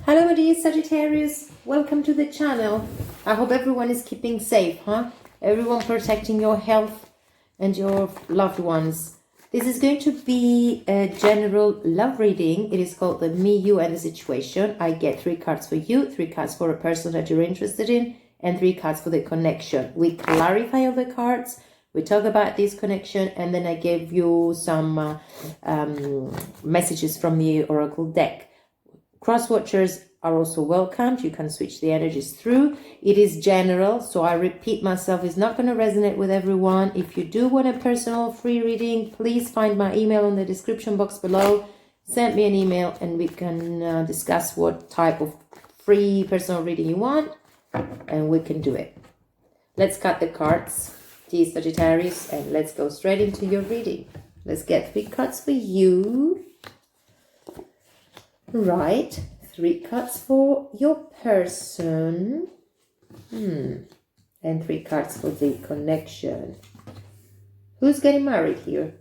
Hello my dear Sagittarius, welcome to the channel. I hope everyone is keeping safe, Everyone protecting your health and your loved ones. This is going to be a general love reading. It is called the Me, You and the Situation. I get 3 cards for you, 3 cards for a person that you're interested in, and 3 cards for the connection. We clarify all the cards, we talk about this connection, and then I gave you some messages from the Oracle deck. Cross-watchers are also welcomed. You can switch the energies through. It is general, so I repeat myself, it's not going to resonate with everyone. If you do want a personal free reading, please find my email in the description box below. Send me an email and we can discuss what type of free personal reading you want, and we can do it. Let's cut the cards, dear Sagittarius, and let's go straight into your reading. Let's get 3 cards for you. Right, 3 cards for your person, and 3 cards for the connection. Who's getting married here?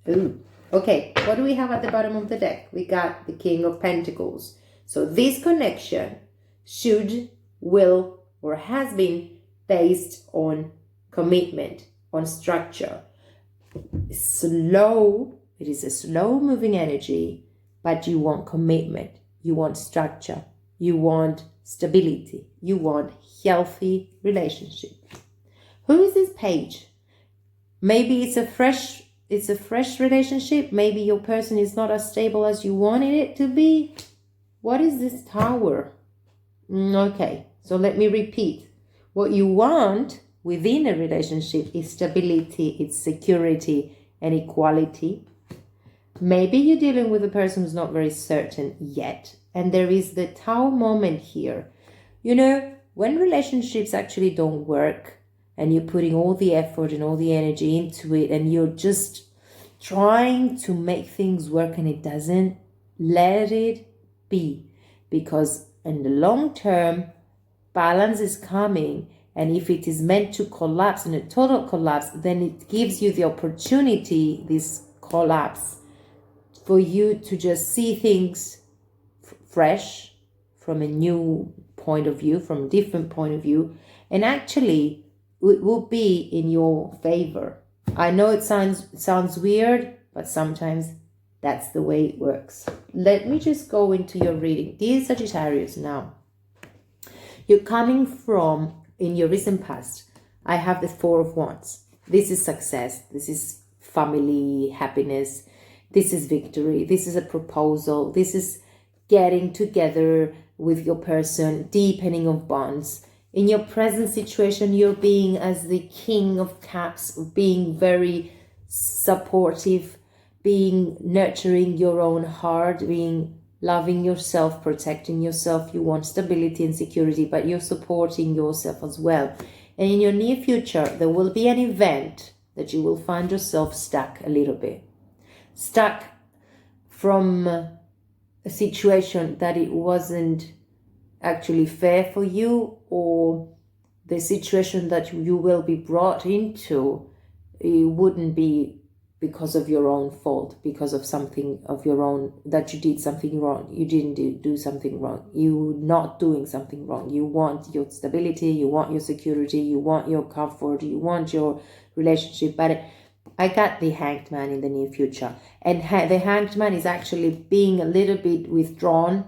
Ooh, okay, what do we have at the bottom of the deck? We got the King of Pentacles. So this connection should, will, or has been based on commitment, on structure. It is a slow moving energy. But you want commitment, you want structure, you want stability, you want healthy relationship. Who is this page? Maybe it's a fresh relationship. Maybe your person is not as stable as you wanted it to be. What is this Tower? Okay, so let me repeat. What you want within a relationship is stability, it's security and equality. Maybe you're dealing with a person who's not very certain yet. And there is the Tower moment here. You know, when relationships actually don't work and you're putting all the effort and all the energy into it and you're just trying to make things work and it doesn't, let it be. Because in the long term, balance is coming. And if it is meant to collapse in a total collapse, then it gives you the opportunity, this collapse, for you to just see things fresh from a new point of view, from a different point of view, and actually it will be in your favor. I know it sounds weird, but sometimes that's the way it works. Let me just go into your reading. Dear Sagittarius, now, you're coming from, in your recent past, I have the 4 of Wands. This is success, this is family, happiness, this is victory, this is a proposal, this is getting together with your person, deepening of bonds. In your present situation, you're being as the King of Cups, being very supportive, being nurturing your own heart, being loving yourself, protecting yourself. You want stability and security, but you're supporting yourself as well. And in your near future, there will be an event that you will find yourself stuck a little bit. Stuck from a situation that it wasn't actually fair for you, or the situation that you will be brought into, it wouldn't be because of your own fault, because of something of your own, that you did something wrong. You didn't do something wrong. You're not doing something wrong. You want your stability, you want your security, you want your comfort, you want your relationship. But I got the Hanged Man in the near future. And the Hanged Man is actually being a little bit withdrawn,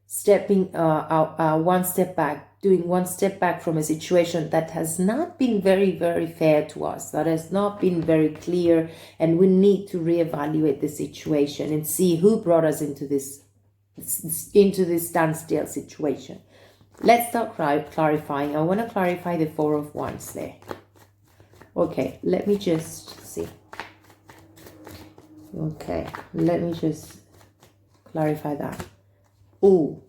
stepping one step back, doing one step back from a situation that has not been very, very fair to us, that has not been very clear, and we need to reevaluate the situation and see who brought us into this standstill situation. Let's start clarifying. I want to clarify the 4 of Wands there. Okay, let me just see. Okay, let me just clarify that. Oh,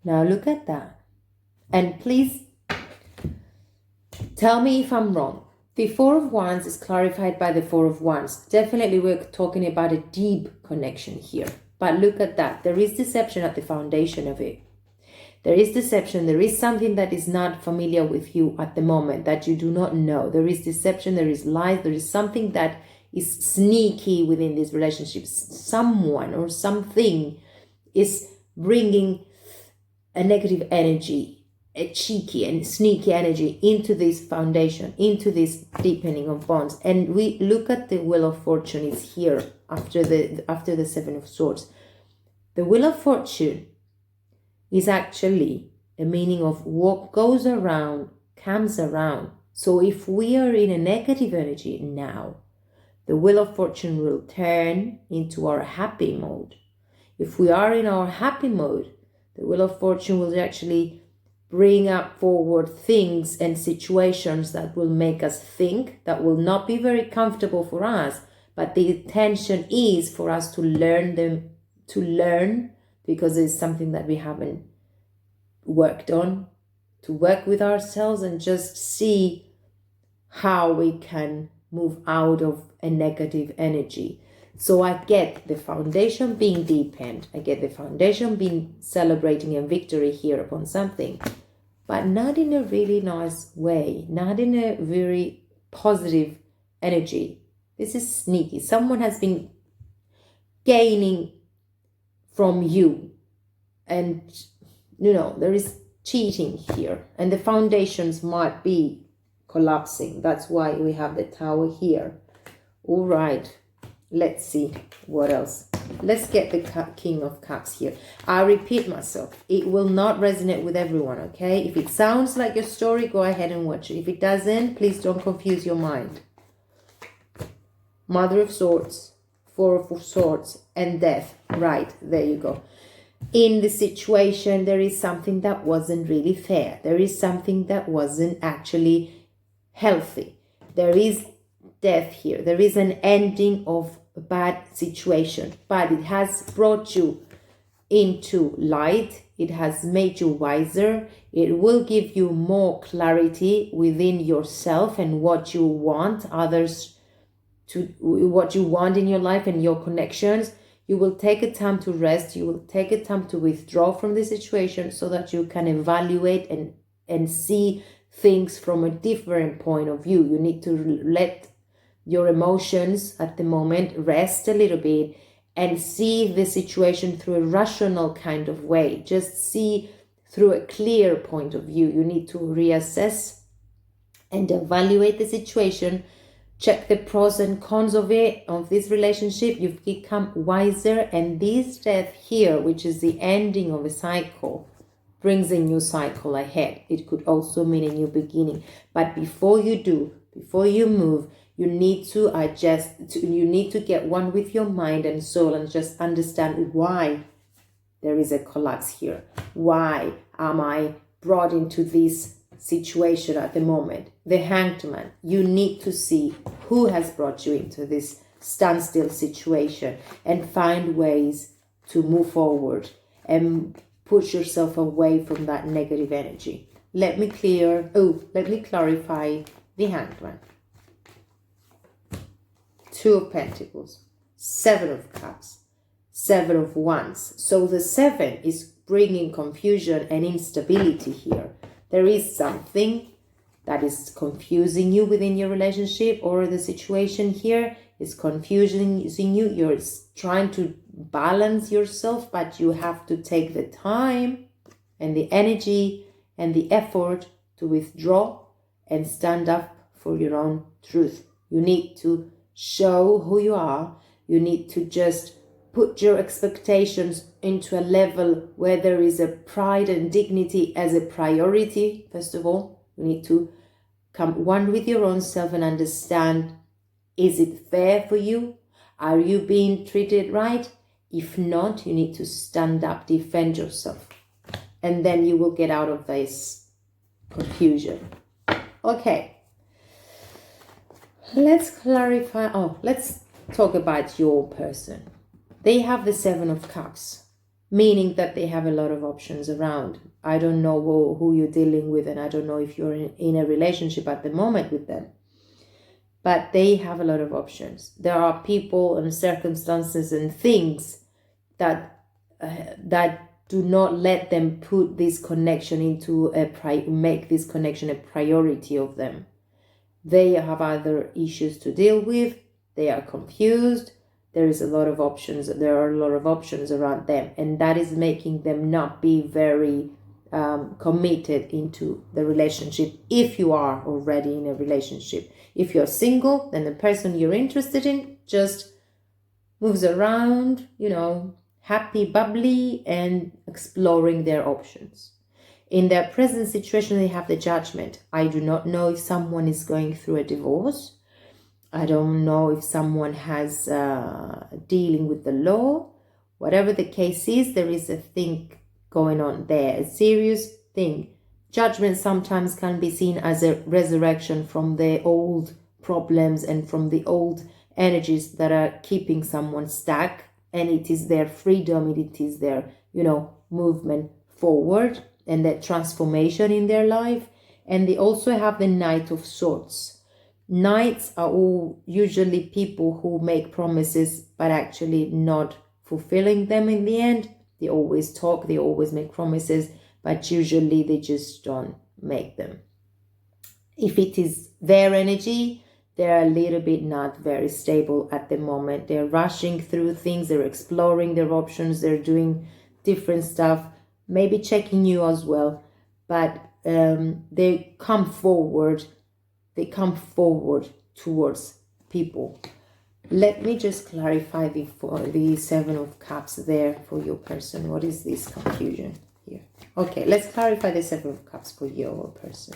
now look at that. And please tell me if I'm wrong. The 4 of Wands is clarified by the 4 of Wands. Definitely we're talking about a deep connection here. But look at that. There is deception at the foundation of it. There is deception. There is something that is not familiar with you at the moment, that you do not know. There is deception. There is lies. There is something that is sneaky within this relationship. Someone or something is bringing a negative energy, a cheeky and sneaky energy into this foundation, into this deepening of bonds. And we look at the Wheel of Fortune is here after the Seven of Swords. The Wheel of Fortune is actually a meaning of what goes around comes around. So if we are in a negative energy now, the Wheel of Fortune will turn into our happy mode. If we are in our happy mode, the Wheel of Fortune will actually bring up forward things and situations that will make us think, that will not be very comfortable for us, but the intention is for us to learn because it's something that we haven't worked on, to work with ourselves and just see how we can move out of a negative energy. So I get the foundation being deepened. I get the foundation being celebrating a victory here upon something, but not in a really nice way, not in a very positive energy. This is sneaky. Someone has been gaining from you, and there is cheating here, and the foundations might be collapsing. That's why we have the Tower here. All right. Let's see what else. Let's get the King of Cups here. I repeat myself. It will not resonate with everyone, okay? If it sounds like your story, go ahead and watch it. If it doesn't, please don't confuse your mind. Mother of Swords, Four of Swords, and Death. Right, there you go. In the situation, there is something that wasn't really fair. There is something that wasn't actually healthy. There is death here. There is an ending of a bad situation, but it has brought you into light. It has made you wiser. It will give you more clarity within yourself and what you want what you want in your life and your connections. You will take a time to rest. You will take a time to withdraw from the situation so that you can evaluate and see things from a different point of view. You need to let your emotions at the moment rest a little bit and see the situation through a rational kind of way. Just see through a clear point of view. You need to reassess and evaluate the situation. Check the pros and cons of this relationship. You've become wiser, and this Death here, which is the ending of a cycle, brings a new cycle ahead. It could also mean a new beginning. But before you move, you need to adjust. You need to get one with your mind and soul and just understand why there is a collapse here. Why am I brought into this situation at the moment? The Hanged Man. You need to see who has brought you into this standstill situation and find ways to move forward and push yourself away from that negative energy. Let me clarify the Hanged Man. Two of Pentacles, Seven of Cups, Seven of Wands. So the Seven is bringing confusion and instability here. There is something that is confusing you within your relationship, or the situation here is confusing you. You're trying to balance yourself, but you have to take the time and the energy and the effort to withdraw and stand up for your own truth. You need to show who you are. You need to just put your expectations into a level where there is a pride and dignity as a priority. First of all, you need to come one with your own self and understand, is it fair for you? Are you being treated right? If not, you need to stand up, defend yourself, and then you will get out of this confusion. Okay. Let's clarify. Let's talk about your person. They have the Seven of Cups, meaning that they have a lot of options around. I don't know who you're dealing with, and I don't know if you're in a relationship at the moment with them. But they have a lot of options. There are people and circumstances and things that do not let them put this connection make this connection a priority of them. They have other issues to deal with. They are confused. There is a lot of options. There are a lot of options around them, and that is making them not be very committed into the relationship. If you are already in a relationship, if you're single, then the person you're interested in just moves around, you know, happy, bubbly, and exploring their options. In their present situation, they have the Judgment. I do not know if someone is going through a divorce. I don't know if someone has dealing with the law. Whatever the case is, there is a thing going on there, a serious thing. Judgment sometimes can be seen as a resurrection from the old problems and from the old energies that are keeping someone stuck, and it is their freedom, it is their, you know, movement forward and that transformation in their life. And they also have the Knight of Swords. Knights are all usually people who make promises but actually not fulfilling them in the end. They always talk, they always make promises, but usually they just don't make them. If it is their energy, they're a little bit not very stable at the moment. They're rushing through things, they're exploring their options, they're doing different stuff, maybe checking you as well, but they come forward towards people. Let me just clarify the Seven of Cups there for your person. What is this confusion here? Okay, let's clarify the Seven of Cups for your person.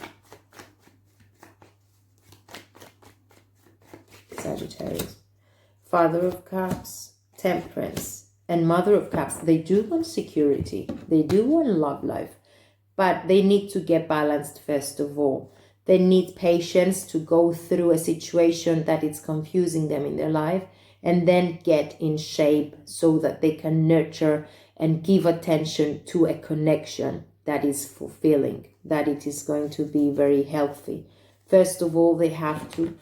Sagittarius. Father of Cups, Temperance, and Mother of Cups. They do want security. They do want love life. But they need to get balanced first of all. They need patience to go through a situation that is confusing them in their life, and then get in shape so that they can nurture and give attention to a connection that is fulfilling, that it is going to be very healthy. First of all, they have to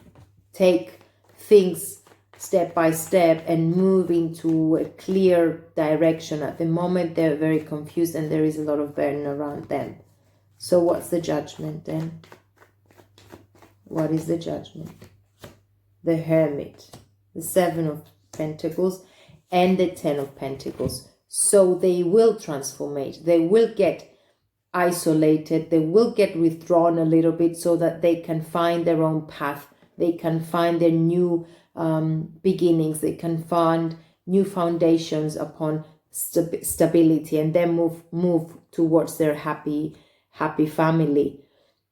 take things step by step and move into a clear direction. At the moment, they're very confused and there is a lot of burden around them. So what's the Judgment then? What is the Judgment? The Hermit, the Seven of Pentacles, and the Ten of Pentacles. So they will transformate. They will get isolated. They will get withdrawn a little bit so that they can find their own path. They can find their new beginnings. They can find new foundations upon stability, and then move towards their happy family.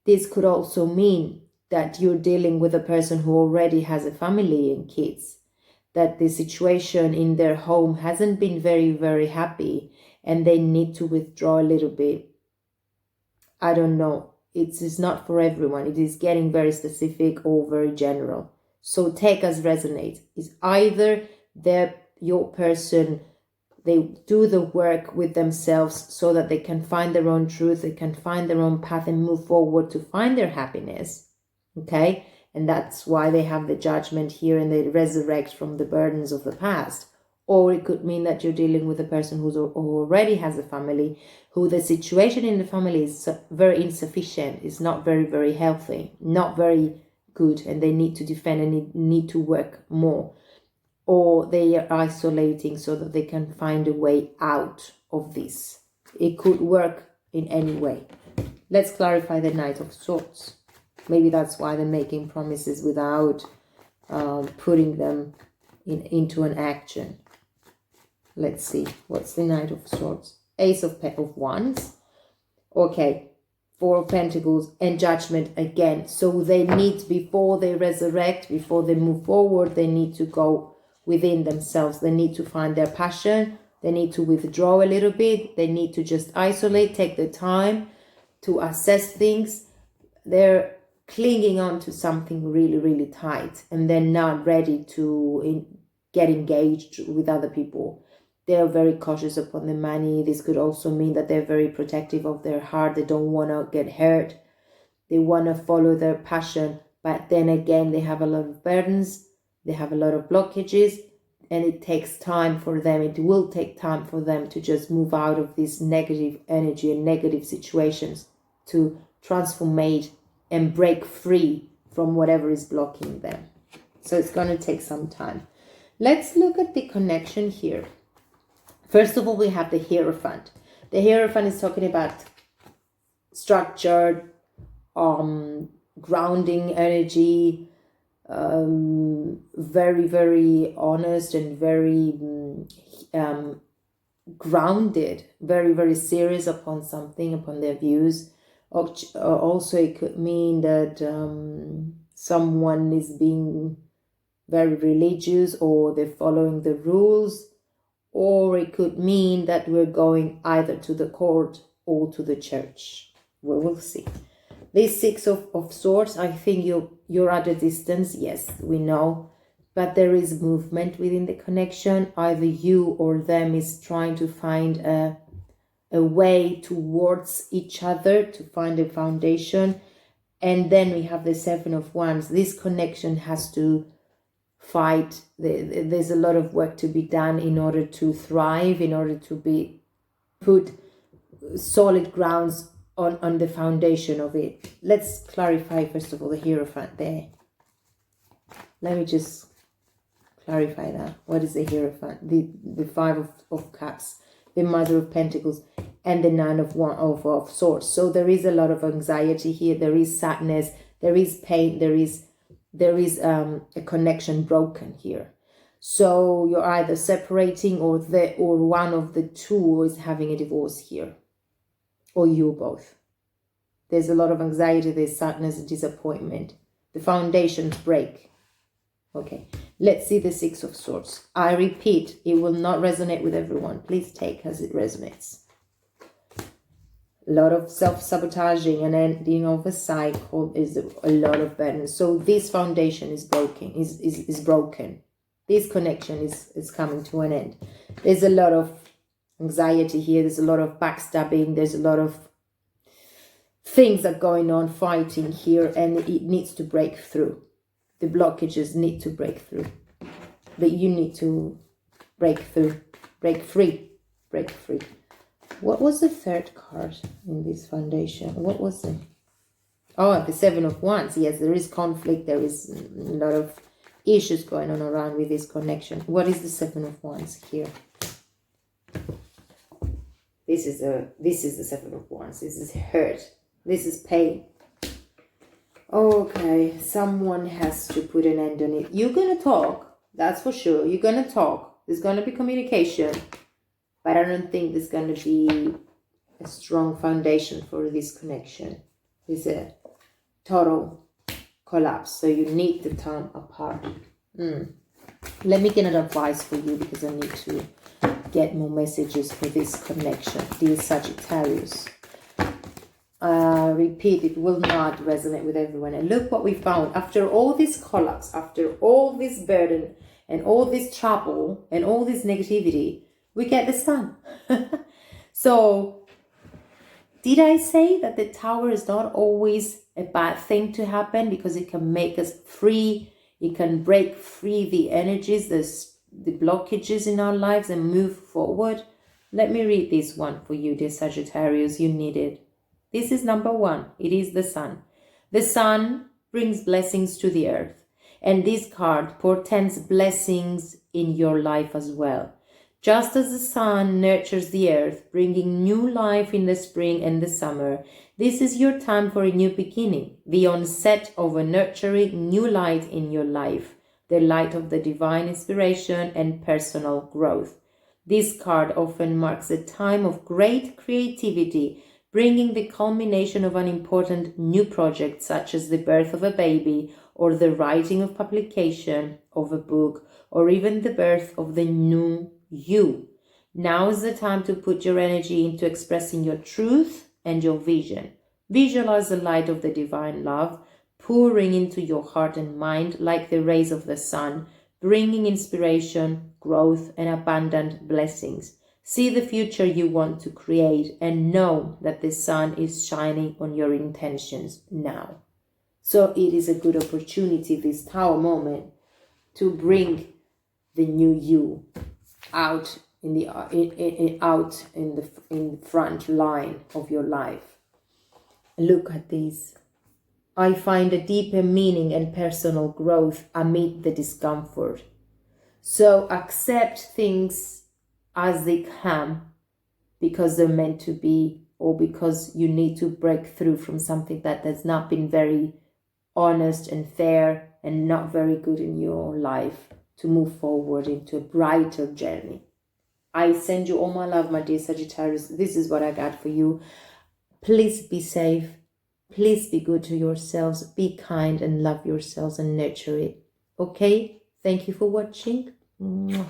This could also mean that you're dealing with a person who already has a family and kids, that the situation in their home hasn't been very, very happy, and they need to withdraw a little bit. I don't know. It's not for everyone. It is getting very specific or very general. So take as resonates. It's either your person, they do the work with themselves so that they can find their own truth, they can find their own path and move forward to find their happiness. Okay, and that's why they have the Judgment here, and they resurrect from the burdens of the past. Or it could mean that you're dealing with a person who already has a family, who the situation in the family is very insufficient, is not very, very healthy, not very good, and they need to defend and need to work more. Or they are isolating so that they can find a way out of this. It could work in any way. Let's clarify the Knight of Swords. Maybe that's why they're making promises without putting them into an action. Let's see. What's the Knight of Swords? Ace of Wands. Okay. Four of Pentacles and Judgment again. So they need, before they resurrect, before they move forward, they need to go within themselves. They need to find their passion. They need to withdraw a little bit. They need to just isolate, take the time to assess things. They're clinging on to something really, really tight, and they're not ready to get engaged with other people. They're very cautious upon the money. This could also mean that they're very protective of their heart. They don't want to get hurt. They want to follow their passion, but then again, they have a lot of burdens. They have a lot of blockages, and it takes time for them. It will take time for them to just move out of this negative energy and negative situations, to transformate and break free from whatever is blocking them. So it's going to take some time. Let's look at the connection here. First of all, we have the Hierophant. The Hierophant is talking about structured, grounding energy, very, very honest and very grounded, very, very serious upon something, upon their views. Also, it could mean that someone is being very religious, or they're following the rules, or it could mean that we're going either to the court or to the church. We will see. This Six of Swords, I think you're at a distance, yes, we know, but there is movement within the connection. Either you or them is trying to find a way towards each other, to find a foundation. And then we have the Seven of Wands. This connection has to fight. There's a lot of work to be done in order to thrive, in order to be put solid grounds on the foundation of it. Let's clarify first of all the Hierophant there. Let me just clarify that. What is the Hierophant? The Five of Cups, the Mother of Pentacles, and the Nine of Swords. So there is a lot of anxiety here. There is sadness. There is pain. There is a connection broken here. So you're either separating, or one of the two is having a divorce here, or you both. There's a lot of anxiety. There's sadness and disappointment. The foundations break. Okay, let's see the Six of Swords. I repeat, it will not resonate with everyone. Please take as it resonates. A lot of self-sabotaging and ending of a cycle is a lot of burden. So this foundation is broken. Is broken. This connection is coming to an end. There's a lot of anxiety here. There's a lot of backstabbing. There's a lot of things that are going on, fighting here, and it needs to break through. The blockages need to break through. But you need to break through, break free. What was the third card in this foundation? What was it? Oh, the Seven of Wands. Yes, there is conflict. There is a lot of issues going on around with this connection. What is the Seven of Wands here? This is the Seven of Wands. This is hurt. This is pain. Okay, someone has to put an end on it. You're going to talk, that's for sure. You're going to talk. There's going to be communication. But I don't think there's going to be a strong foundation for this connection. It's a total collapse. So you need the time apart. Let me get an advice for you, because I need to get more messages for this connection. Dear Sagittarius. Repeat, it will not resonate with everyone. And look what we found. After all this collapse, after all this burden and all this trouble and all this negativity, we get the Sun. So, did I say that the Tower is not always a bad thing to happen, because it can make us free? It can break free the energies, the blockages in our lives, and move forward. Let me read this one for you, dear Sagittarius. You need it. This is number 1. It is the Sun. The Sun brings blessings to the earth. And this card portends blessings in your life as well. Just as the sun nurtures the earth, bringing new life in the spring and the summer, this is your time for a new beginning, the onset of a nurturing new light in your life, the light of the divine inspiration and personal growth. This card often marks a time of great creativity, bringing the culmination of an important new project, such as the birth of a baby, or the writing of publication of a book, or even the birth of the new you. Now is the time to put your energy into expressing your truth and your vision. Visualize the light of the divine love pouring into your heart and mind like the rays of the sun, bringing inspiration, growth, and abundant blessings. See the future you want to create and know that the sun is shining on your intentions now. So it is a good opportunity, this Tower moment, to bring the new you out in the front line of your life. Look at this. I find a deeper meaning and personal growth amid the discomfort. So accept things as they come because they're meant to be, or because you need to break through from something that has not been very honest and fair and not very good in your life, to move forward into a brighter journey. I send you all my love, my dear Sagittarius. This is what I got for you. Please be safe. Please be good to yourselves. Be kind and love yourselves and nurture it. Okay? Thank you for watching. Mwah.